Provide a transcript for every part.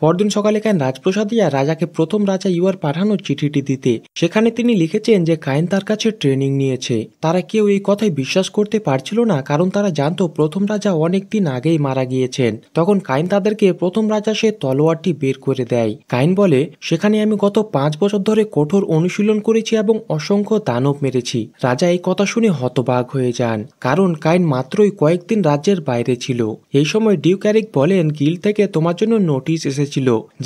পরদিন সকালে কায়েন রাজপ্রাসাদে যায় রাজাকে প্রথম রাজা ইউয়ার পাঠানো চিঠিটি দিতে। সেখানে তিনি লিখেছেন যে কায়েন তার কাছে ট্রেনিং নিয়েছে। তারা কেউ এই কথায় বিশ্বাস করতে পারছিল না, কারণ তারা জানতো প্রথম রাজা অনেক দিন আগেই মারা গিয়েছেন। তখন কায়েন তাদেরকে প্রথম রাজা সে তলোয়ারটি বের করে দেয়। কায়েন বলে, সেখানে আমি গত 5 বছর ধরে কঠোর অনুশীলন করেছি এবং অসংখ্য দানব মেরেছি। রাজা এই কথা শুনে হতবাক হয়ে যান, কারণ কায়েন মাত্রই কয়েকদিন রাজ্যের বাইরে ছিল। এই সময় ডিউক এরিক বলেন, গিল্ড থেকে তোমার জন্য নোটিশ এসেছিল,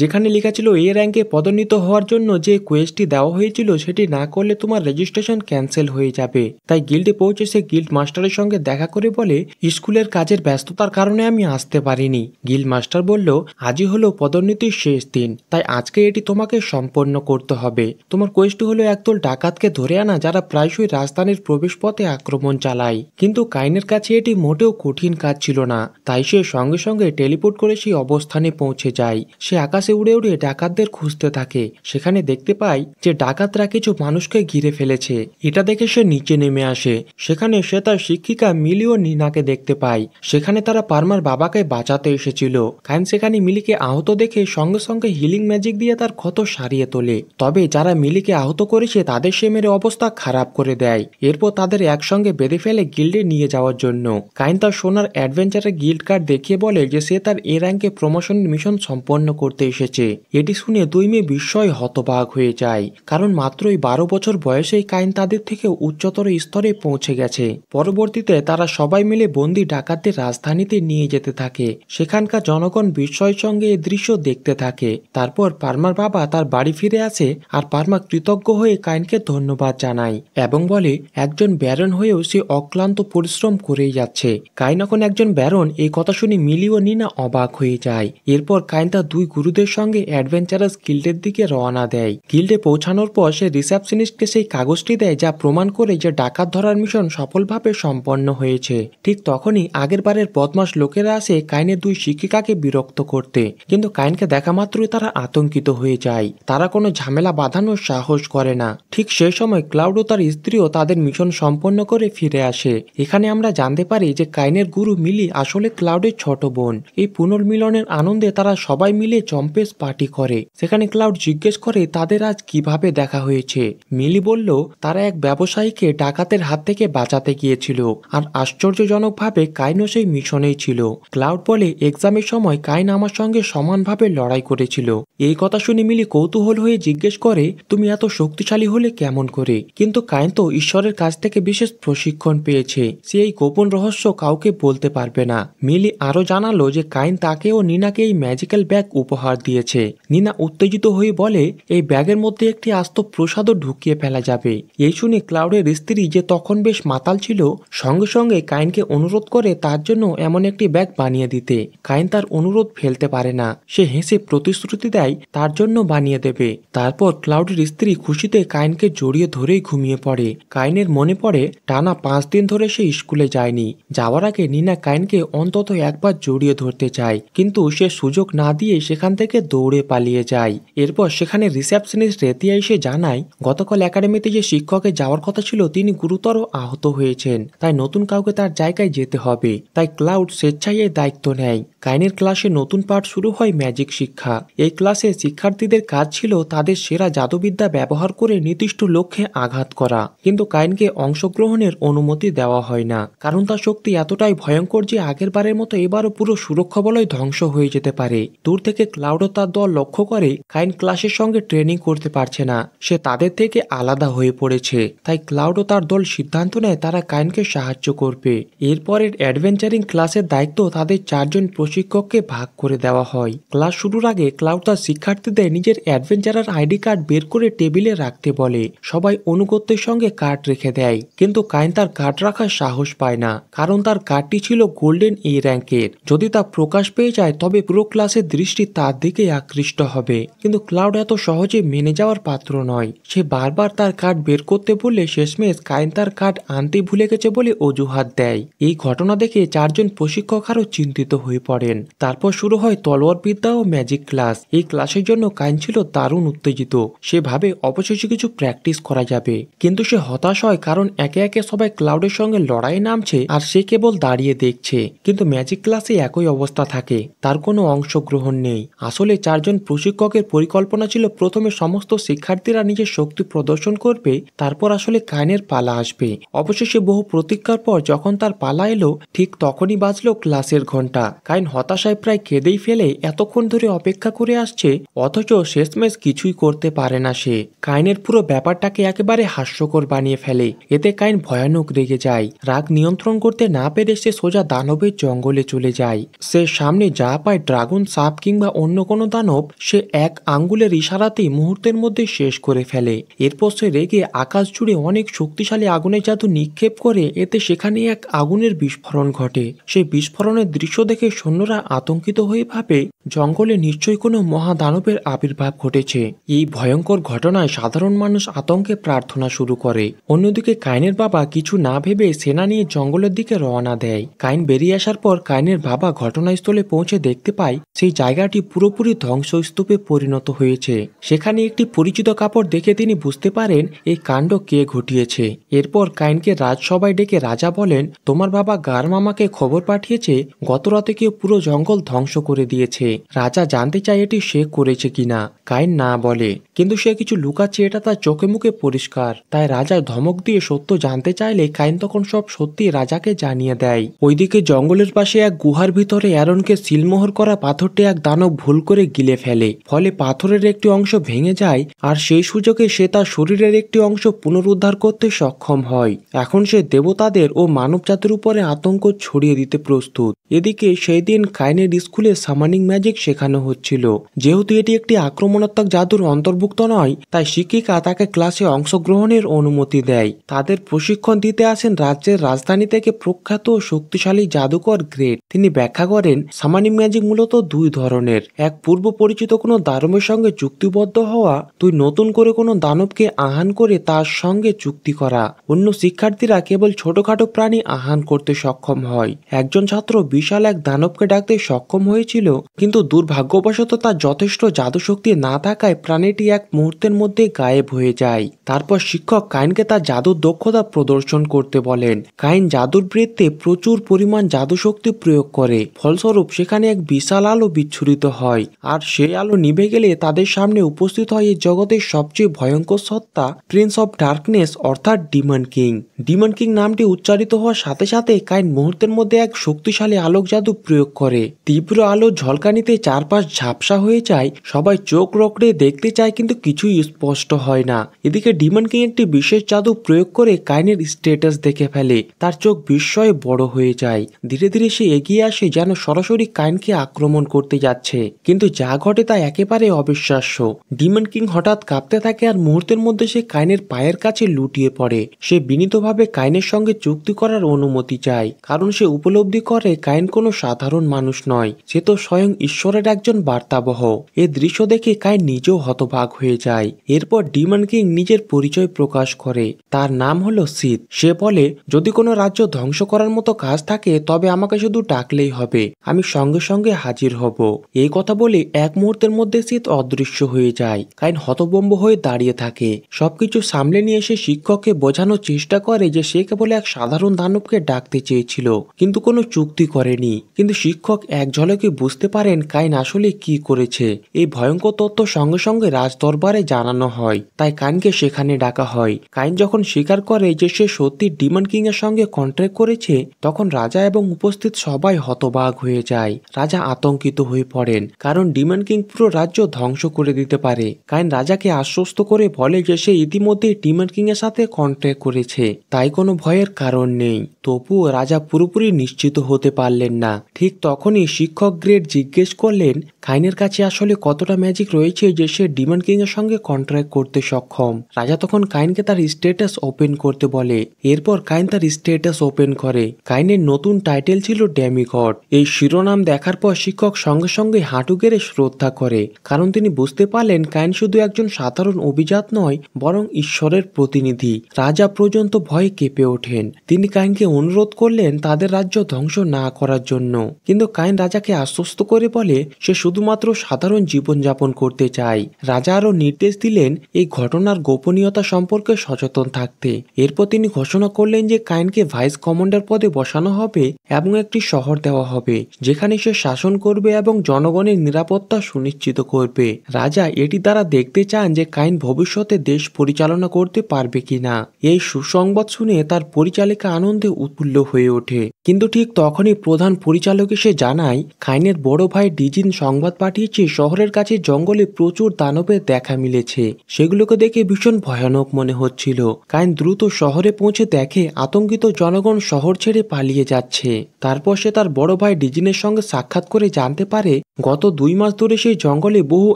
যেখানে লেখা ছিল এ র্যাঙ্কে পদোন্নীত হওয়ার জন্য যে কোয়েস্টটি দেওয়া হয়েছিল সেটি না করলে তোমার রেজিস্ট্রেশন ক্যান্সেল হয়ে যাবে। তাই গিল্ডে পৌঁছে সে গিল্ড মাস্টারের সঙ্গে দেখা করে বলে, স্কুলের কাজের ব্যস্ততার কারণে আমি আসতে পারিনি। গিল্ড মাস্টার বলল, আজই হলো পদোন্নতির শেষ দিন, তাই আজকে এটি তোমাকে সম্পন্ন করতে হবে। তোমার কোয়েস্টটি হলো একদল ডাকাতকে ধরে আনা যারা প্রায়শই রাজধানীর প্রবেশপথে আক্রমণ চালায়। কিন্তু কায়েনের কাছে এটি মোটেও কঠিন কাজ ছিল না, তাই সে সঙ্গে সঙ্গে টেলিপোর্ট করে সেই অবস্থানে পৌঁছে যায়। সে আকাশে উড়ে উড়ে ডাকাতদের খুঁজতে থাকে। সেখানে দেখতে পায় যে ডাকাতরা কিছু মানুষকে ঘিরে ফেলেছে। এটা দেখে সে নিচে নেমে আসে। সেখানে সে তার শিক্ষিকা মিলি ও নিনাকে দেখতে পায়। সেখানে তারা পারমার বাবাকে বাঁচাতে এসেছিল। কায়েন সেখানে মিলিকে আহত দেখে সঙ্গে সঙ্গে হিলিং ম্যাজিক দিয়ে তার ক্ষত সারিয়ে তোলে। তবে যারা মিলিকে আহত করেছে তাদের সে মেরে অবস্থা খারাপ করে দেয়। এরপর তাদের একসঙ্গে বেঁধে ফেলে গিল্ডে নিয়ে যাওয়ার জন্য। কায়েন তার সোনার অ্যাডভেঞ্চারের গিল্ড কার্ড দেখিয়ে বলে যে সে তার এ র্যাঙ্কে প্রমোশনের মিশন সম্পন্ন করতে এসেছে। এটি শুনে দুই মেয়ে বিস্ময় হতবাক হয়ে যায়, কারণ মাত্রই 12 বছর বয়সেই কায়েন তাদের থেকে উচ্চতর স্তরে পৌঁছে গেছে। পরবর্তীতে তারা সবাই মিলে বন্দি ডাকাতদের রাজধানীতে নিয়ে যেতে থাকে। সেখানকার জনগণ বিস্ময়ের সঙ্গে এই দৃশ্য দেখতে থাকে। তারপর পারমার বাবা তার বাড়ি ফিরে আসে, আর পারমা কৃতজ্ঞ হয়ে কায়েনকে ধন্যবাদ জানায় এবং বলে একজন ব্যারন হয়েও সে অক্লান্ত পরিশ্রম করেই যাচ্ছে। কায়েন এখন একজন ব্যারন। এই কথা শুনে মিলি ও নিনা অবাক হয়ে যায়। এরপর কায়েন তার দুই গুরুদের সঙ্গে অ্যাডভেঞ্চারাস গিল্ডের দিকে রওনা দেয়। গিল্ডে পৌঁছানোর পর সে রিসেপশনিস্টকে সেই কাগজটি দেয়, যা প্রমাণ করে যে ডাকাত ধরার মিশন সফলভাবে সম্পন্ন হয়েছে। ঠিক তখনই আগের বারের বদমাশ লোকেরা আসে কায়েনের দুই শিক্ষিকাকে বিরক্ত করতে, কিন্তু কায়েনকে দেখা মাত্রই তারা আতঙ্কিত হয়ে যায়। তারা কোনো ঝামেলা বাঁধানোর সাহস করে না। ঠিক সেই সময় ক্লাউড ও তার স্ত্রীও তাদের মিশন সম্পন্ন করে ফিরে আসে। এখানে আমরা জানতে পারি যে কায়েনের গুরু মিলি আসলে ক্লাউডের ছোট বোন। এই পুনর্মিলনের আনন্দে তারা সবাই মিলে চম্পেস পার্টি করে। সেখানে ক্লাউড জিজ্ঞেস করে তাদের আজ কিভাবে দেখা হয়েছে। মিলি বলল তারা এক ব্যবসায়ীকে ডাকাতের হাত থেকে বাঁচাতে গিয়েছিল, আর আশ্চর্যজনকভাবে কায়েনও সেই মিশনেই ছিল। ক্লাউড বলে, এক্সামের সময় কায়েন আমার সঙ্গে সমানভাবে লড়াই করেছিল। এই কথা শুনে মিলি কৌতূহল হয়ে জিজ্ঞেস করে, তুমি এত শক্তিশালী হলে কেমন করে? কিন্তু কায়েন তো ঈশ্বরের কাছ থেকে বিশেষ প্রশিক্ষণ পেয়েছে, সে এই গোপন রহস্য কাউকে বলতে পারবে না। মিলি আরো জানালো যে কায়েন তাকে ও নিনাকে এই ম্যাজিক্যাল ব্যাগ উপহার দিয়েছে। নিনা উত্তেজিত হয়ে বলে, এই ব্যাগের মধ্যে একটি আস্ত প্রসাদও ঢুকিয়ে ফেলা যাবে। এই শুনে ক্লাউডের স্ত্রী, যে তখন বেশ মাতাল ছিল, সঙ্গে সঙ্গে কায়েনকে অনুরোধ করে তার জন্য এমন একটি ব্যাগ বানিয়ে দিতে। কায়েন তার অনুরোধ ফেলতে পারে না। সে হেসে প্রতিশ্রুতি দেয় তার জন্য বানিয়ে দেবে। তারপর ক্লাউডের স্ত্রী খুশিতে কায়েনকে জড়িয়ে ধরেই ঘুমিয়ে পড়ে। কায়েনের মনে পড়ে টানা 5 দিন ধরে সে স্কুলে যায়নি। যাওয়ার আগে নিনা কায়েনকে অন্তত একবার জড়িয়ে ধরতে চায়, কিন্তু সে সুযোগ না দিয়ে সেখান থেকে দৌড়ে পালিয়ে যায়। এরপর সেখানে রিসেপশনিস্ট রেতিয়া এসে জানায় গতকাল একাডেমিতে যে শিক্ষকের যাওয়ার কথা ছিল তিনি গুরুতর আহত হয়েছেন, তাই নতুন কাউকে তার জায়গায় যেতে হবে। তাই ক্লাউড স্বেচ্ছায় এই দায়িত্ব নেয়। কায়েনের ক্লাসে নতুন পাঠ শুরু হয় ম্যাজিক শিক্ষা। এই ক্লাসে শিক্ষার্থীদের কাজ ছিল তাদের সেরা জাদুবিদ্যা ব্যবহার করে নির্দিষ্ট লক্ষ্যে আঘাত করা, কিন্তু কায়েনকে অংশগ্রহণের অনুমতি দেওয়া হয় না, কারণ তার শক্তি এতটাই ভয়ঙ্কর যে আগের বারের মতো এবারও পুরো সুরক্ষা বলয় ধ্বংস হয়ে যেতে পারে। দূর থেকে ক্লাউড ও তার দল লক্ষ্য করে কায়েন ক্লাসের সঙ্গে ট্রেনিং করতে পারছে না, সে তাদের থেকে আলাদা হয়ে পড়েছে। তাই ক্লাউড ও তার দল সিদ্ধান্ত নেয় তারা কায়েনকে সাহায্য করবে। এরপরের অ্যাডভেঞ্চারিং ক্লাসের দায়িত্ব তাদের 4 জন প্রশিক্ষককে ভাগ করে দেওয়া হয়। ক্লাস শুরুর আগে ক্লাউড তার শিক্ষার্থীদের নিজের অ্যাডভেঞ্চারার আইডি কার্ড বের করে টেবিলে রাখতে বলে। সবাই অনুগত্যের সঙ্গে কার্ড রেখে দেয়, কিন্তু কায়েন তার কার্ড রাখার সাহস পায় না, কারণ তার কার্ডটি ছিল গোল্ডেন এ র্যাঙ্কের। যদি তা প্রকাশ পেয়ে যায় তবে পুরো ক্লাসের দৃষ্টি তার দিকে আকৃষ্ট হবে। কিন্তু ক্লাউড এত সহজে মেনে যাওয়ার পাত্র নয়। সে বারবার তার কার্ড বের করতে বললে শেষমেশ কায়েন তার কার্ড আনতে ভুলে গেছে বলে অজুহাত দেয়। এই ঘটনা দেখে 4 জন প্রশিক্ষক আরও চিন্তিত হয়ে পড়ে। পড়েন। তারপর শুরু হয় তলোয়ার বিদ্যা ও ম্যাজিক ক্লাস। এই ক্লাসের জন্য কাইন ছিল দারুণ উত্তেজিত। সে ভাবে অবশেষে কিছু প্র্যাকটিস করা যাবে, কিন্তু সে হতাশ হয় কারণ একে একে সবাই ক্লাউডের সঙ্গে লড়াই নামছে আর সে কেবল দাঁড়িয়ে দেখছে। কিন্তু ম্যাজিক ক্লাসে একই অবস্থা থাকে, তার কোনো অংশগ্রহণ নেই। আসলে 4জন প্রশিক্ষকের পরিকল্পনা ছিল প্রথমে সমস্ত শিক্ষার্থীরা নিজের শক্তি প্রদর্শন করবে, তারপর আসলে কাইনের পালা আসবে। অবশেষে বহু প্রতীক্ষার পর যখন তার পালা এলো, ঠিক তখনই বাজলো ক্লাসের ঘন্টা। কাইন হতাশায় প্রায় কেঁদেই ফেলে। এতক্ষণ ধরে অপেক্ষা করে আসছে, অথচ শেষমেশ কিছুই করতে পারে না সে। কাইনের পুরো ব্যাপারটাকে একেবারে হাস্যকর বানিয়ে ফেলে। এতে কাইন ভয়ানক রেগে যায়। রাগ নিয়ন্ত্রণ করতে না পেরে সে সোজা দানবের জঙ্গলে চলে যায়। সে সামনে যা পায়, ড্রাগন, সাপ কিংবা অন্য কোনো দানব, সে এক আঙ্গুলের ইশারাতেই মুহূর্তের মধ্যে শেষ করে ফেলে। এরপর সে রেগে আকাশ জুড়ে অনেক শক্তিশালী আগুনের জাদু নিক্ষেপ করে। এতে সেখানে এক আগুনের বিস্ফোরণ ঘটে। সেই বিস্ফোরণের দৃশ্য দেখে সৈন্যরা আতঙ্কিত হয়ে ভাবে জঙ্গলে নিশ্চয়ই কোনো মহাদানবের আবির্ভাব ঘটেছে। এই ভয়ঙ্কর ঘটনায় সাধারণ মানুষ আতঙ্কে প্রার্থনা শুরু করে। অন্যদিকে কাইনের বাবা কিছু না ভেবে সেনা নিয়ে জঙ্গলের দিকে রওনা দেয়। কাইন বেরিয়ে আসার পর কাইনের বাবা ঘটনাস্থলে পৌঁছে দেখতে পায় সেই জায়গাটি পুরোপুরি ধ্বংসস্তূপে পরিণত হয়েছে। সেখানে একটি পরিচিত কাপড় দেখে তিনি বুঝতে পারেন এই কাণ্ড কে ঘটিয়েছে। এরপর কাইনকে রাজসভায় ডেকে রাজা বলেন, তোমার বাবা গার মামাকে খবর পাঠিয়েছে গতরাতে কেউ পুরো জঙ্গল ধ্বংস করে দিয়েছে। রাজা জানতে চায় এটি সে করেছে কিনা। কাইন না বলে, কিন্তু সে কিছু লুকাচ্ছে, এটা তার চোখে মুখে পরিষ্কার। তাই রাজা ধমক দিয়ে সত্য জানতে চাইলে কাইন তখন সব সত্যি রাজাকে জানিয়ে দেয়। ওইদিকে জঙ্গলের পাশে এক গুহার ভিতরে অ্যারনকে সিলমোহর করা পাথরটি এক দানব ভুল করে গিলে ফেলে। ফলে পাথরের একটি অংশ ভেঙে যায়, আর সেই সুযোগে সে তার শরীরের একটি অংশ পুনরুদ্ধার করতে সক্ষম হয়। এখন সে দেবতাদের ও মানবজাতির উপরে আতঙ্ক ছড়িয়ে দিতে প্রস্তুত। এদিকে সেই দিন কাইনের স্কুলে সামানিং ম্যাজিক শেখানো হচ্ছিল। যেহেতু এটি একটি আক্রমণাত্মক জাদুর অন্তর্ভুক্ত নয়, তাই শিক্ষিকা তাকে ক্লাসে অংশগ্রহণের অনুমতি দেয়। তাদের প্রশিক্ষণ দিতে আসেন রাজ্যের রাজধানী থেকে প্রখ্যাত ও শক্তিশালী জাদুকর গ্রেট। তিনি ব্যাখ্যা করেন সামানিং ম্যাজিক মূলত দুই ধরনের। এক, পূর্ব পরিচিত কোনো দানবের সঙ্গে চুক্তিবদ্ধ হওয়া, তুই নতুন করে কোনো দানবকে আহ্বান করে তার সঙ্গে চুক্তি করা। অন্য শিক্ষার্থীরা কেবল ছোটখাটো প্রাণী আহ্বান করতে সক্ষম হয়। একজন ছাত্র বিশাল এক দানবকে ডাকতে সক্ষম হয়েছিল, কিন্তু দুর্ভাগ্যবশত তার যথেষ্ট জাদুশক্তি না থাকায় প্রাণীটি এক মুহূর্তের মধ্যে গায়েব হয়ে যায়। তারপর শিক্ষক কাইনকে তার জাদুর দক্ষতা প্রদর্শন করতে বলেন। কাইন জাদুর বৃত্তে প্রচুর পরিমাণ জাদুশক্তি প্রয়োগ করে। ফলস্বরূপ সেখানে এক বিশাল আলো বিচ্ছুরিত হয়, আর সেই আলো নিভে গেলে তাদের সামনে উপস্থিত হয় এই জগতের সবচেয়ে ভয়ঙ্কর সত্তা, প্রিন্স অফ ডার্কনেস অর্থাৎ ডিমন কিং। ডিমন কিং নামটি উচ্চারিত হওয়ার সাথে সাথে কাইন মুহূর্তের মধ্যে এক শক্তিশালী আলোক জাদু প্রয়োগ করে। তীব্র আলো ঝলকানিতে চারপাশ ঝাপসা হয়ে যায়। সবাই চোখ রোকড়ে দেখতে চায়, কিন্তু কিছুই স্পষ্ট হয় না। এদিকে ডিমন কিং একটি বিশেষ জাদু প্রয়োগ করে কাইনের স্ট্যাটাস দেখে ফেলে। তার চোখ বিস্ময়ে বড় হয়ে যায়। ধীরে ধীরে সে এগিয়ে আসে, যেন সরাসরি কাইনকে আক্রমণ করতে যাচ্ছে। কিন্তু যা ঘটে তা একেবারে অবিশ্বাস্য। ডিমন কিং হঠাৎ কাঁপতে থাকে, আর মুহূর্তের মধ্যে সে কাইনের পায়ের কাছে লুটিয়ে পড়ে। সে বিনীতভাবে কাইনের সঙ্গে চুক্তি করার অনুমতি চায়, কারণ সে উপলব্ধি করে কাইন কোনো সাধারণ মানুষ নয়, সে তো স্বয়ং ঈশ্বরের একজন বার্তাবহ। এই দৃশ্য দেখে কাইন নিজেও হতবাক হয়ে যায়। এরপর ডিমন কিং নিজের পরিচয় প্রকাশ করে। তার নাম হলো সিথ। সে বলে, যদি কোনো রাজ্য ধ্বংস করার মতো কাজ থাকে তবে আমাকে শুধু ডাকলেই হবে, আমি সঙ্গে সঙ্গে হাজির হব। এই কথা বলে এক মুহূর্তের মধ্যে সিথ অদৃশ্য হয়ে যায়। কাইন হতভম্ব হয়ে দাঁড়িয়ে থাকে। সবকিছু সামলে নিয়ে সে শিক্ষককে বোঝানোর চেষ্টা করে যে সে কেবল এক সাধারণ দানবকে ডাকতে চেয়েছিল, কিন্তু কোনো চুক্তি করেনি। কিন্তু শিক্ষক এক ঝলকে বুঝতে পারেন কাইন আসলে কি করেছে। এই ভয়ঙ্কর তথ্য সঙ্গে সঙ্গে রাজদরবারে জানানো হয়, তাই কাইনকে সেখানে ডাকা হয়। কাইন যখন স্বীকার করে যে সে সত্যি ডিমন কিং এর সঙ্গে কন্ট্রাক্ট করেছে, তখন রাজা এবং উপস্থিত সবাই হতবাক হয়ে যায়। রাজা আতঙ্কিত হয়ে পড়েন, কারণ ডিমন কিং পুরো রাজ্য ধ্বংস করে দিতে পারে। কাইন রাজাকে আশ্বস্ত করে বলে যে সে ইতিমধ্যে ডিমন কিং এর সাথে কন্ট্রাক্ট করেছে, তাই কোনো ভয়ের কারণ নেই। তবুও রাজা পুরোপুরি নিশ্চিত হতে পারলেন না। ঠিক তখনই শিক্ষক গ্রেট জিজ্ঞেস করলেন কাইনের কাছে আসলে কতটা ম্যাজিক রয়েছে যে সে ডিমন কিং এর সঙ্গে কন্ট্রাক্ট করতে সক্ষম। রাজা তখন কাইনকে তার স্ট্যাটাস ওপেন করতে বলে। এরপর কাইন তার স্ট্যাটাস ওপেন করে। কাইনের নতুন টাইটেল ছিল ডেমিগড। এই শিরোনাম দেখার পর শিক্ষক সঙ্গে সঙ্গে হাঁটু গেড়ে শ্রদ্ধা করে, কারণ তিনি বুঝতে পারলেন কাইন শুধু একজন সাধারণ অভিজাত নয়, বরং ঈশ্বরের প্রতিনিধি। রাজা পর্যন্ত ভয়ে কেঁপে ওঠেন। তিনি কাইনকে অনুরোধ করলেন তাদের রাজ্য ধ্বংস না করার জন্য। কিন্তু কাইন রাজাকে আশ্বস্ত করে বলে সে শুধুমাত্র সাধারণ জীবনযাপন করতে চায়। রাজা আরও নির্দেশ দিলেন এই ঘটনার গোপনীয়তা সম্পর্কে সচেতন থাকতে। এরপর তিনি ঘোষণা করলেন যে কাইনকে ভাইস কমান্ডার পদে বসানো হবে এবং একটি শহর দেওয়া হবে যেখানে সে শাসন করবে এবং জনগণের নিরাপত্তা সুনিশ্চিত করবে। রাজা এটি দ্বারা দেখতে চান যে কাইন ভবিষ্যতে দেশ পরিচালনা করতে পারবে কিনা। এই সুসংবাদ শুনে তার পরিচালিকা আনন্দে উৎফুল্ল হয়ে ওঠে। কিন্তু ঠিক তখনই প্রধান পরিচালক এসে জানায় কাইনের বড় ভাই ডিজিন সংবাদ পাঠিয়েছে শহরের কাছে জঙ্গলে প্রচুর দানবের দেখা মিলেছে। সেগুলোকে দেখে ভীষণ ভয়ানক মনে হচ্ছিল। কাইন দ্রুত শহরে পৌঁছে দেখে আতঙ্কিত জনগণ শহর ছেড়ে পালিয়ে যাচ্ছে। তারপর সে তার বড় ভাই ডিজিনের সঙ্গে সাক্ষাৎ করে জানতে পারে গত 2 মাস ধরে সেই জঙ্গলে বহু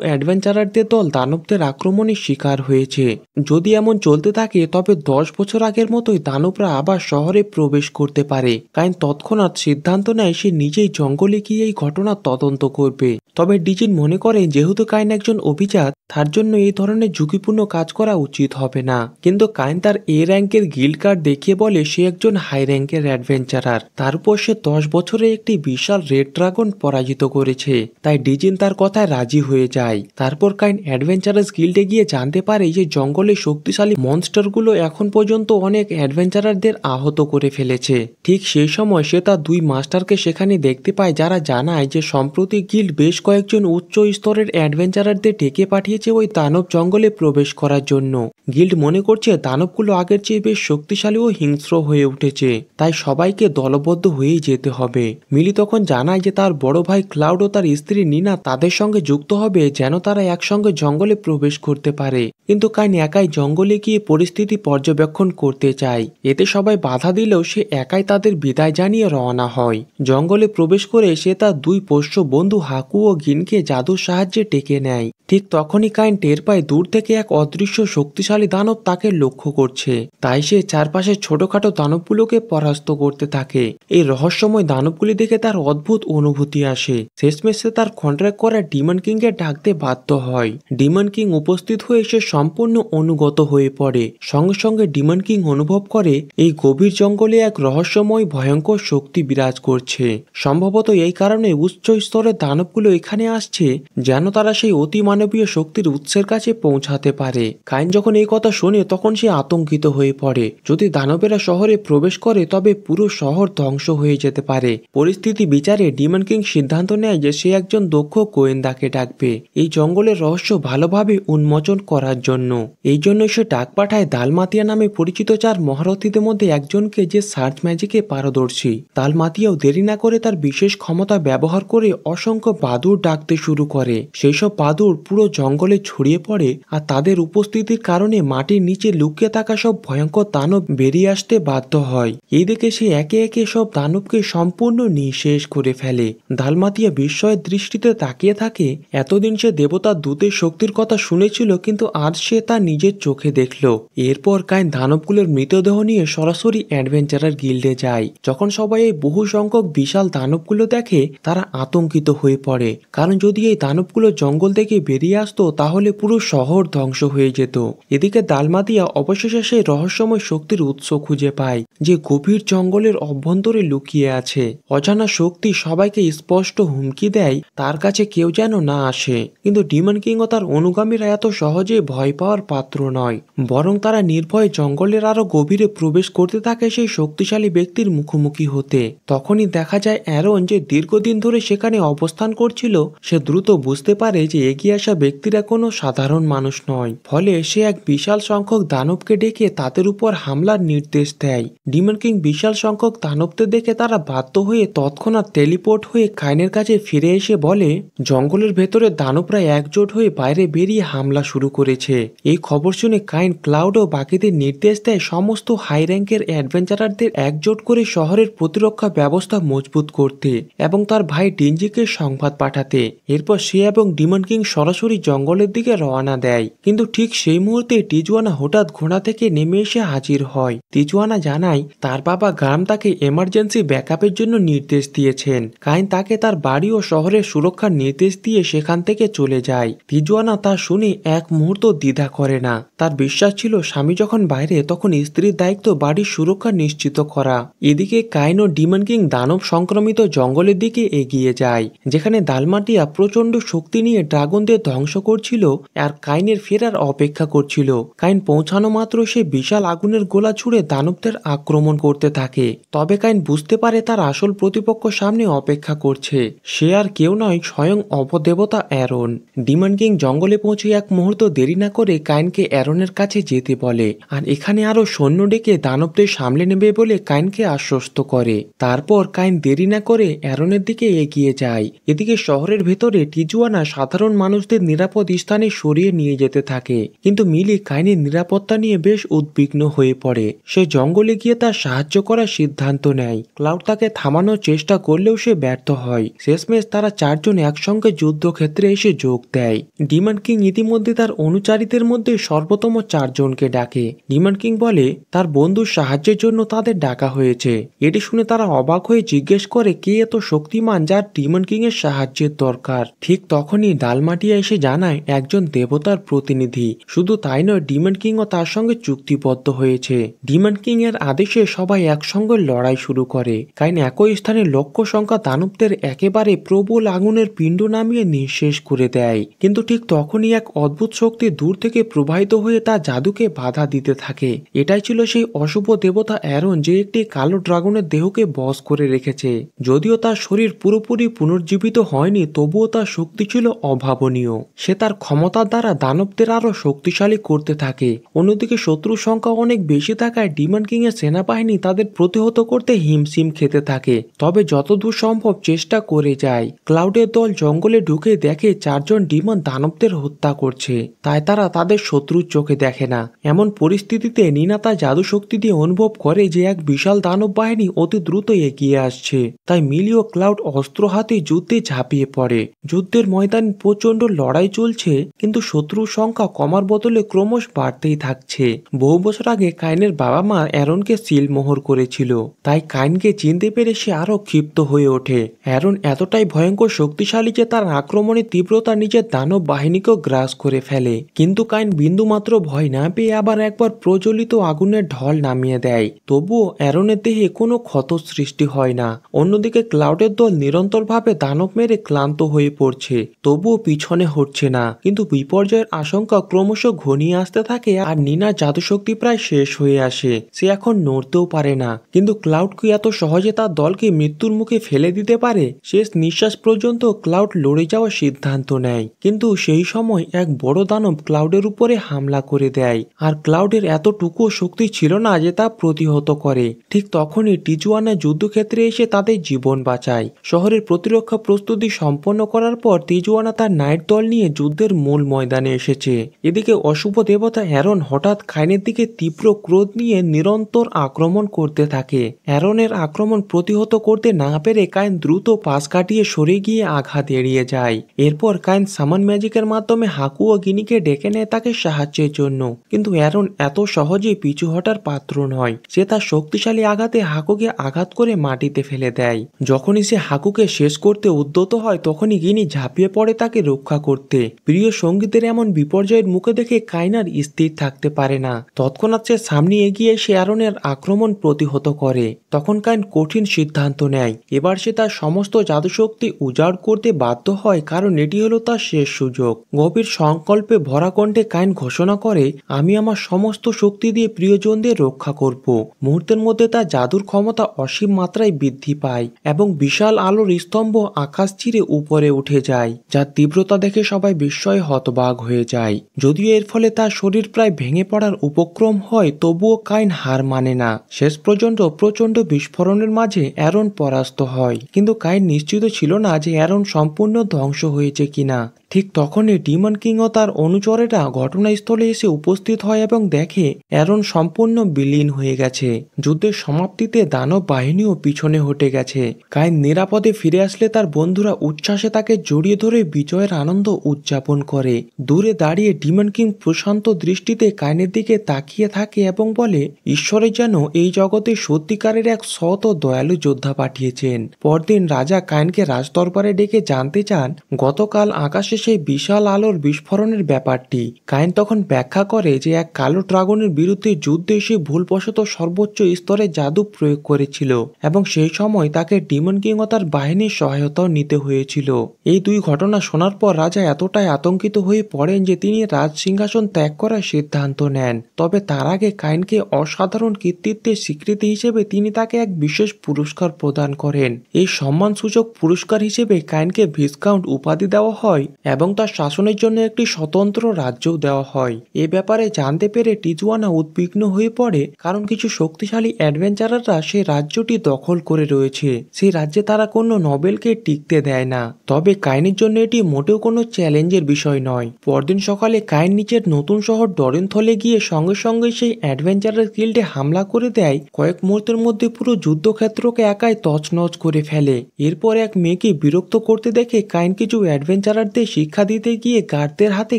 অ্যাডভেঞ্চারারদের দল দানবদের আক্রমণের শিকার হয়েছে। যদি এমন চলতে থাকে তবে 10 বছর আগের মতোই দানবরা আবার শহরে প্রবেশ করতে পারে। কাইন তৎক্ষণাৎ সিদ্ধান্ত নেয় সে নিজেই জঙ্গলে গিয়ে এই ঘটনার তদন্ত করবে। তবে ডিজিন মনে করে যেহেতু কাইন একজন অভিজাত তার জন্য এই ধরনের ঝুঁকিপূর্ণ কাজ করা উচিত হবে না। কিন্তু কাইন তার এ র্যাঙ্কের গিল্ড কার্ড দেখিয়ে বলে সে একজন হাই র্যাঙ্কের অ্যাডভেঞ্চারার। তারপর সে 10 বছরে একটি বিশাল রেড ড্রাগন পরাজিত করেছে। তাই ডিজিন তার কথায় রাজি হয়ে যায়। তারপর কাইন অ্যাডভেঞ্চারার্স গিল্ডে গিয়ে জানতে পারে যে জঙ্গলে শক্তিশালী মনস্টারগুলো এখন পর্যন্ত অনেক অ্যাডভেঞ্চারারদের আহত করে ফেলেছে। ঠিক সেই সময় সে তার 2 মাস্টারকে সেখানে দেখতে পায় যারা জানায় যে সম্প্রতি গিল্ড বেশ কয়েকজন উচ্চ স্তরের অ্যাডভেঞ্চারারদের ডেকে পাঠিয়েছে ওই দানব জঙ্গলে প্রবেশ করার জন্য। গিল্ড মনে করছে দানবগুলো আগের চেয়ে বেশ শক্তিশালী ও হিংস্র হয়ে উঠেছে, তাই সবাইকে দলবদ্ধ হয়েই যেতে হবে। মিলি তখন জানায় যে তার বড় ভাই ক্লাউড ও তার স্ত্রী নিনা তাদের সঙ্গে যুক্ত হবে যেন তারা একসঙ্গে জঙ্গলে প্রবেশ করতে পারে। কিন্তু কাইন একাই জঙ্গলে গিয়ে পরিস্থিতি পর্যবেক্ষণ করতে চায়। এতে সবাই বাধা দিলেও সে একাই তাদের বিদায় জানিয়ে রওনা হয়। জঙ্গলে প্রবেশ করে সে তার 2 পোষ্য বন্ধু হাকু ও গিনকে জাদুর সাহায্যে ডেকে নেয়। ঠিক তখনই কাইন টের পায় দূর থেকে এক অদৃশ্য শক্তিশালী দানব তাকে লক্ষ্য করছে। তাই সে চারপাশে ছোটখাটো দানবগুলোকে পরাস্ত করতে থাকে। এই রহস্যময় দানবগুলি দেখে তার অদ্ভুত অনুভূতি আসে। শেষমেশ সে তার কন্ট্রাক্ট করা ডিমন কিং কে ডাকতে বাধ্য হয়। ডিমন কিং উপস্থিত হয়ে সে সম্পূর্ণ অনুগত হয়ে পড়ে। সঙ্গে সঙ্গে ডিমন কিং অনুভব করে এই গভীর জঙ্গলে এক রহস্যময় ভয়ঙ্কর শক্তি বিরাজ করছে। সম্ভবত এই কারণে উচ্চ স্তরের দানবগুলো এখানে আসছে যেন তারা সেই অতিমানবীয় শক্তির উৎসের কাছে পৌঁছাতে পারে। কাইন যখন এই কথা শোনে তখন সে আতঙ্কিত হয়ে পড়ে। যদি দানবেরা শহরে প্রবেশ করে তবে পুরো শহর ধ্বংস হয়ে যেতে পারে। পরিস্থিতি বিচারে ডিমন কিং সিদ্ধান্ত নেয় যে সে একজন দক্ষ গোয়েন্দাকে ডাকবে এই জঙ্গলের রহস্য ভালোভাবে উন্মোচন করার জন্য। এই জন্য সে ডাক পাঠায় দালমাতিয়া নামে পরিচিত 4 মহারথীদের মধ্যে একজনকে যে সার্চ ম্যাজিকে পারদর্শী। দালমাতিয়াও দেরি না করে তার বিশেষ ক্ষমতা ব্যবহার করে অসংখ্য বাদুড় ডাকতে শুরু করে। সেই সব বাদুড় পুরো জঙ্গলে ছড়িয়ে পড়ে আর তাদের উপস্থিতির কারণে মাটির নিচে লুকিয়ে থাকা সব ভয়ঙ্কর দানব বেরিয়ে আসতে বাধ্য হয়। এই দেখে সে একে একে সব দানবকে সম্পূর্ণ নিঃশেষ করে ফেলে। দালমাতিয়া বিস্ময়ের দৃষ্টিতে তাকিয়ে থাকে। এতদিন সে দেবতার দূতের শক্তির কথা শুনেছিল কিন্তু আজ সে তা নিজের চোখে দেখল। এরপর কাইন দানবগুলোর মৃতদেহ নিয়ে সরাসরি অ্যাডভেঞ্চারার গিল্ডে যায়। যখন সবাই এই বহু সংখ্যক বিশাল দানবগুলো দেখে তারা আতঙ্কিত হয়ে পড়ে, কারণ যদি এই দানবগুলো জঙ্গল থেকে বেরিয়ে আসতো তাহলে পুরো শহর ধ্বংস হয়ে যেত। এদিকে দালমাতিয়া অবশেষে সেই রহস্যময় শক্তির উৎস খুঁজে পায় যে গভীর জঙ্গলের অভ্যন্তরে লুকিয়ে আছে। অজানা শক্তি সবাইকে স্পষ্ট হুমকি দেয় তার কাছে কেউ যেন না আসে। কিন্তু ডিমন কিং ও তার অনুগামীরা এত সহজে ভয় পাওয়ার পাত্র নয়, বরং তারা নির্ভয়ে জঙ্গলের আরো গভীরে প্রবেশ করতে থাকে সেই শক্তিশালী ব্যক্তির মুখোমুখি হতে। তখনই দেখা যায় অ্যারন যে দীর্ঘদিন ধরে সেখানে অবস্থান করছিল সে দ্রুত বুঝতে পারে যে এগিয়ে আসা ব্যক্তিরা কোনো সাধারণ মানুষ নয়। ফলে সে এক বিশাল সংখ্যক দানবকে ডেকে তাদের উপর হামলার নির্দেশ দেয়। ডিমন কিং বিশাল সংখ্যক দানবদের দেখে তারা বাধ্য হয়ে তৎক্ষণাৎ টেলিপোর্ট হয়ে কাইনের কাছে ফিরে এসে বলে জঙ্গলের ভেতরে দানবরা একজোট হয়ে বাইরে বেরিয়ে হামলা শুরু করেছে। এই খবর শুনে কাইন ক্লাউড ও বাকিদের নির্দেশ দেয় সমস্ত হাই র্যাঙ্কের অ্যাডভেঞ্চারারদের একজোট করে শহরের প্রতিরক্ষা ব্যবস্থা মজবুত করতে এবং তার ভাই ডিনজিকে সংবাদ পাঠাতে। এরপর সে এবং ডিমন কিং সরাসরি জঙ্গল জঙ্গলের দিকে রওনা দেয়। কিন্তু ঠিক সেই মুহূর্তে টিজুয়ানা হঠাৎ ঘোড়া থেকে নেমে এসে হাজির হয়। টিজুয়ানা জানায় তার বাবা গ্রাম তাকে এমার্জেন্সি ব্যাকআপের জন্য নির্দেশ দিয়েছেন। কাইন তাকে তার বাড়ি ও শহরের সুরক্ষার নির্দেশ দিয়ে সেখান থেকে চলে যায়। টিজুয়ানা তা শুনে এক মুহূর্ত দ্বিধা করে না। তার বিশ্বাস ছিল স্বামী যখন বাইরে তখন স্ত্রীর দায়িত্ব বাড়ির সুরক্ষা নিশ্চিত করা। এদিকে কাইন ও ডিমন কিং দানব সংক্রমিত জঙ্গলের দিকে এগিয়ে যায়, যেখানে দালমাটিয়া প্রচন্ড শক্তি নিয়ে ড্রাগনদের ধ্বংস করছিল আর কাইনের ফেরার অপেক্ষা করছিল। কাইন পৌঁছানো মাত্র সে বিশাল আগুনের গোলা ছুড়ে দানবদের আক্রমণ করতে থাকে। তবে কাইন বুঝতে পারে তার আসল প্রতিপক্ষ সামনে অপেক্ষা করছে। সে আর কেউ নয়, স্বয়ং অপদেবতা অ্যারন। ডিমন কিং জঙ্গলে পৌঁছে এক মুহূর্ত দেরি না করে কাইনকে অ্যারনের কাছে যেতে বলে, আর এখানে আরো সৈন্য ডেকে দানবদের সামলে নেবে বলে কাইনকে আশ্বস্ত করে। তারপর কাইন দেরি না করে অ্যারনের দিকে এগিয়ে যায়। এদিকে শহরের ভেতরে টিজুয়ানা সাধারণ মানুষদের নিরাপদ স্থানে সরিয়ে নিয়ে যেতে থাকে, কিন্তু মিলি কাইনের নিরাপত্তা নিয়ে বেশ উদ্বিগ্ন হয়ে পড়ে। সে জঙ্গলে গিয়ে তার সাহায্য করার সিদ্ধান্ত নেয়। ক্লাউড তাকে থামানোর চেষ্টা করলেও সে ব্যর্থ হয়। শেষমেশ তারা চারজন একসঙ্গে যুদ্ধক্ষেত্রে এসে যোগ দেয়। ডিমন কিং ইতিমধ্যে তার অনুচারীদের মধ্যে সর্বোত্তম চারজনকে ডাকে। ডিমন কিং বলে তার বন্ধুর সাহায্যের জন্য তাদের ডাকা হয়েছে। এটি শুনে তারা অবাক হয়ে জিজ্ঞেস করে কে এত শক্তিমান যার ডিমন কিং এর সাহায্যের দরকার। ঠিক তখনই ডালমাটিয়া এসে জানায় একজন দেবতার প্রতিনিধি। শুধু তাই নয়, ডিমন কিং ও তার সঙ্গে চুক্তিবদ্ধ হয়েছে। ডিমন কিং এর আদেশে সবাই একসঙ্গে লড়াই শুরু করে। কাইন একই স্থানে লক্ষ্য সংখ্যা দানবদের একেবারে প্রবল আগুনের পিণ্ড নামিয়ে নিঃশেষ করে দেয়। কিন্তু ঠিক তখনই এক অদ্ভুত শক্তি দূর থেকে প্রবাহিত হয়ে তার জাদুকে বাধা দিতে থাকে। এটাই ছিল সেই অশুভ দেবতা অ্যারন, যে একটি কালো ড্রাগনের দেহকে বশ করে রেখেছে। যদিও তার শরীর পুরোপুরি পুনর্জীবিত হয়নি, তবুও তার শক্তি ছিল অভাবনীয়। সে তার ক্ষমতার দ্বারা দানবদের আরো শক্তিশালী করতে থাকে। অন্যদিকে শত্রুর সংখ্যা অনেক বেশি থাকায় ডিমন কিং এর সেনাবাহিনী তাদের প্রতিহত করতে হিমশিম খেতে থাকে, তবে যতদূর সম্ভব চেষ্টা করে যায়। ক্লাউডের দল জঙ্গলে ঢুকে দেখে চারজন ডিমন দানবদের হত্যা করছে, তাই তারা তাদের শত্রুর চোখে দেখে না। এমন পরিস্থিতিতে নিনা তার জাদু শক্তি দিয়ে অনুভব করে যে এক বিশাল দানব বাহিনী অতি দ্রুত এগিয়ে আসছে। তাই মিলি ও ক্লাউড অস্ত্র হাতে যুদ্ধে ঝাঁপিয়ে পড়ে। যুদ্ধের ময়দানে প্রচন্ড লড়াই চলছে, কিন্তু শত্রুর সংখ্যা কমার বদলে ক্রমশ বাড়তেই থাকছে। বহু বছর আগে কাইনের বাবা মা অ্যারনকে সিলমোহর করেছিল, তাই কাইনকে চিনতে পেরে সে আরো ক্ষিপ্ত হয়ে ওঠে। অ্যারন এতটাই ভয়ঙ্কর শক্তিশালী যে তার আক্রমণের তীব্রতা নিজের দানব বাহিনীকেও গ্রাস করে ফেলে। কিন্তু কাইন বিন্দুমাত্র ভয় না পেয়ে আবার একবার প্রজ্বলিত আগুনের ঢল নামিয়ে দেয়। তবুও অ্যারনের দেহে কোনো ক্ষত সৃষ্টি হয় না। অন্যদিকে ক্লাউডের দল নিরন্তরভাবে দানব মেরে ক্লান্ত হয়ে পড়ছে, তবুও পিছনে হটছে না। কিন্তু বিপর্যয়ের আশঙ্কা ক্রমশ ঘনিয়ে আসতে থাকে আর নিনার জাদুশক্তি প্রায় শেষ হয়ে আসে। সে এখন নড়তেও পারে না। কিন্তু ক্লাউড কি এত সহজে তার দলকে মৃত্যুর মুখে ফেলে দিতে পারে? শেষ নিঃশ্বাস পর্যন্ত ক্লাউড লড়ে যাওয়ার সিদ্ধান্ত নেয়। কিন্তু সেই সময় এক বড় দানব ক্লাউডের উপরে হামলা করে দেয়, আর ক্লাউডের এতটুকু শক্তি ছিল না যে তা প্রতিহত করে। ঠিক তখনই টিজুয়ানা যুদ্ধক্ষেত্রে এসে তাদের জীবন বাঁচায়। শহরের প্রতিরক্ষা প্রস্তুতি সম্পন্ন করার পর টিজুয়ানা তার নাইট দল নিয়ে যুদ্ধের মূল ময়দানে এসেছে। এদিকে অশুভ দেবতা অ্যারন হঠাৎ কাইনের দিকে তীব্র ক্রোধ নিয়ে নিরন্তর আক্রমণ করতে থাকে। অ্যারনের আক্রমণ প্রতিহত করতে না পেরে কাইন দ্রুত পাশ কাটিয়ে সরে গিয়ে আঘাত এড়িয়ে যায়। এরপর কাইন সামান ম্যাজিকের মাধ্যমে হাকু ও গিনিকে ডেকে নেয় তাকে সাহায্যের জন্য। কিন্তু অ্যারন এত সহজে পিছু হটার পাত্র নয়। সে তার শক্তিশালী আঘাতে হাকুকে আঘাত করে মাটিতে ফেলে দেয়। যখনই সে হাকুকে শেষ করতে উদ্যত হয়, তখনই গিনি ঝাঁপিয়ে পড়ে তাকে রক্ষা করতে। প্রিয় সঙ্গীতের এমন বিপর্যয়ের মুখে দেখে কাইন আর স্থির থাকতে পারে না। তৎক্ষণাৎ সে সামনে এগিয়ে এসে অ্যারনের আক্রমণ প্রতিহত করে। তখন কাইন কঠিন সিদ্ধান্ত নেয়। এবার সে তার সমস্ত জাদুশক্তি উজাড় করতে বাধ্য হয়, কারণ এটি হলো তার শেষ সুযোগ। গভীর সংকল্পে ভরা কণ্ঠে কাইন ঘোষণা করে, আমি আমার সমস্ত শক্তি দিয়ে প্রিয়জনদের রক্ষা করব। মুহূর্তের মধ্যে তার জাদুর ক্ষমতা অসীম মাত্রায় বৃদ্ধি পায় এবং বিশাল আলোর স্তম্ভ আকাশ চিরে উপরে উঠে যায়, যার তীব্রতা দেখে সবাই বিস্ময়ে হতবাক হয়ে যায়। যদিও এর ফলে তার শরীর প্রায় ভেঙে পড়ার উপক্রম হয়, তবুও কাইন হার মানে না। শেষ পর্যন্ত প্রচন্ড বিস্ফোরণের মাঝে অ্যারন পরাস্ত হয়, কিন্তু কাইন নিশ্চিত ছিল না যে অ্যারন সম্পূর্ণ ধ্বংস হয়েছে কিনা। ঠিক তখনই ডিমন কিং ও তার অনুচরেরা ঘটনাস্থলে এসে উপস্থিত হয় এবং দেখে অ্যারন সম্পূর্ণ বিলীন হয়ে গেছে। যুদ্ধের সমাপ্তিতে দানব বাহিনীও পিছনে হটে গেছে। কাইন নিরাপদে ফিরে আসলে তার বন্ধুরা উচ্ছ্বাসে তাকে জড়িয়ে ধরে বিজয়ের আনন্দ উদযাপন যাপন করে। দূরে দাঁড়িয়ে ডিমন কিং প্রশান্ত দৃষ্টিতে কাইনের দিকে তাকিয়ে থাকে এবং বলে, ঈশ্বরের যেন এই জগতে সত্যিকারের এক সৎ ও দয়ালু যোদ্ধা পাঠিয়েছেন। পরদিন রাজা কাইনকে রাজদরবারে ডেকে জানতে চান গতকাল আকাশে সেই বিশাল আলোর বিস্ফোরণের ব্যাপারটি। কাইন তখন ব্যাখ্যা করে যে এক কালো ড্রাগনের বিরুদ্ধে যুদ্ধে সে ভুলবশত সর্বোচ্চ স্তরে জাদু প্রয়োগ করেছিল এবং সেই সময় তাকে ডিমন কিং ও তার বাহিনীর সহায়তাও নিতে হয়েছিল। এই দুই ঘটনা শোনার পর রাজা এতটাই আতঙ্কিত হয়ে পড়েন যে তিনি রাজ সিংহাসন ত্যাগ করার সিদ্ধান্ত নেন। তবে তার আগে কাইনকে অসাধারণ কৃতিত্বের স্বীকৃতি হিসেবে তিনি তাকে এক বিশেষ পুরস্কার প্রদান করেন। এই সম্মানসূচক পুরস্কার হিসেবে কাইনকে ভিসকাউন্ট উপাধি দেওয়া হয় এবং তার শাসনের জন্য একটি স্বতন্ত্র রাজ্যও দেওয়া হয়। এ ব্যাপারে জানতে পেরে টিজুয়ানা উদ্বিগ্ন হয়ে পড়ে, কারণ কিছু শক্তিশালী অ্যাডভেঞ্চারাররা সেই রাজ্যটি দখল করে রয়েছে। সেই রাজ্যে তারা কোনো নোবেলকে টিকতে দেয় না। তবে কাইনের জন্য এটি মোটেও কোনো চ্যালেঞ্জের বিষয় নয়। পরদিন সকালে কাইন নিজের নতুন শহর ডরেনথলে গিয়ে সঙ্গে সঙ্গে সেই অ্যাডভেঞ্চারার গিল্ডে হামলা করে দেয়। কয়েক মুহূর্তের মধ্যে পুরো যুদ্ধক্ষেত্রকে একাই তছনছ করে ফেলে। এরপর এক মেয়েকে বিরক্ত করতে দেখে কাইন কিছু অ্যাডভেঞ্চারারদের শিক্ষা দিতে গিয়ে গার্ডদের হাতে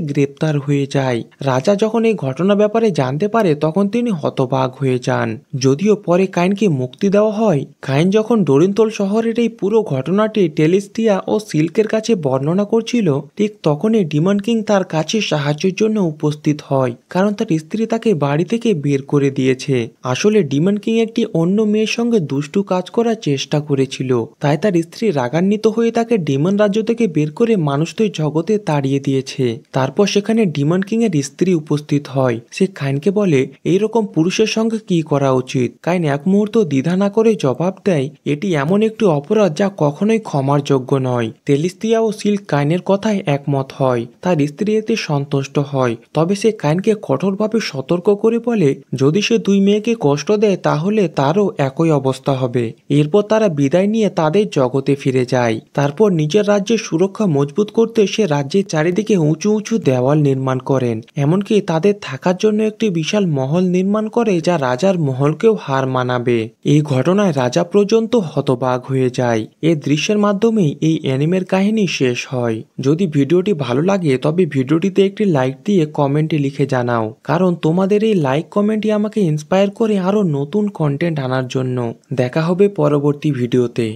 গ্রেপ্তার হয়ে যায়। রাজা যখন এই ঘটনা ব্যাপারে জানতে পারে তখন তিনি হতবাক হয়ে যান। যদিও পরে কাইনকে মুক্তি দেওয়া হয়। কাইন যখন ডোরিনথল শহরের এই পুরো ঘটনাটি টেলিস্টিয়া ও সিল্কের কাছে বর্ণনা করছিল, ঠিক তখনই ডিমন কিং তার কাছে সাহায্যের জন্য উপস্থিত হয়, কারণ তার স্ত্রী তাকে বাড়ি থেকে বের করে দিয়েছে। আসলে ডিমন কিং একটি অন্য মেয়ের সঙ্গে দুষ্টু কাজ করার চেষ্টা করেছিল, তাই তার স্ত্রী রাগান্বিত হয়ে তাকে ডিমন রাজ্য থেকে বের করে মানুষদের জগতে তাড়িয়ে দিয়েছে। তারপর সেখানে ডিমন কিং এর স্ত্রী উপস্থিত হয়। সে কাইনকে বলে এইরকম পুরুষের সঙ্গে কি করা উচিত। কাইন এক মুহূর্ত দ্বিধা না করে জবাব দেয়, এটি এমন একটি অপরাধ যা কখনোই ক্ষমার যোগ্য নয়। টেলিস্টিয়া ও সিল্ক কাইনের কথায় একমত হয়। তার স্ত্রী এতে সন্তুষ্ট হয়। তবে সে কাইনকে কঠোরভাবে সতর্ক করে বলে যদি সে দুই মেয়েকে কষ্ট দেয় তাহলে তারও একই অবস্থা হবে। এরপর তারা বিদায় নিয়ে তাদের জগতে ফিরে যায়। তারপর নিজের রাজ্যের সুরক্ষা মজবুত করতে সে রাজ্যের চারিদিকে উঁচু উঁচু দেওয়াল নির্মাণ করেন। এমনকি তাদের থাকার জন্য একটি বিশাল মহল নির্মাণ করে যা রাজার মহলকেও হার মানাবে। এই ঘটনায় রাজা পর্যন্ত হতবাক হয়ে যায়। এই দৃশ্যের মাধ্যমেই এই অ্যানিমের কাহিনী শেষ হয়। যদি ভিডিওটি ভালো লাগে তবে ভিডিওটিতে একটি লাইক দিয়ে কমেন্টে লিখে জানাও, কারণ তোমাদের এই লাইক কমেন্টই আমাকে ইন্সপায়ার করে আরো নতুন কন্টেন্ট আনার জন্য। দেখা হবে পরবর্তী ভিডিওতে।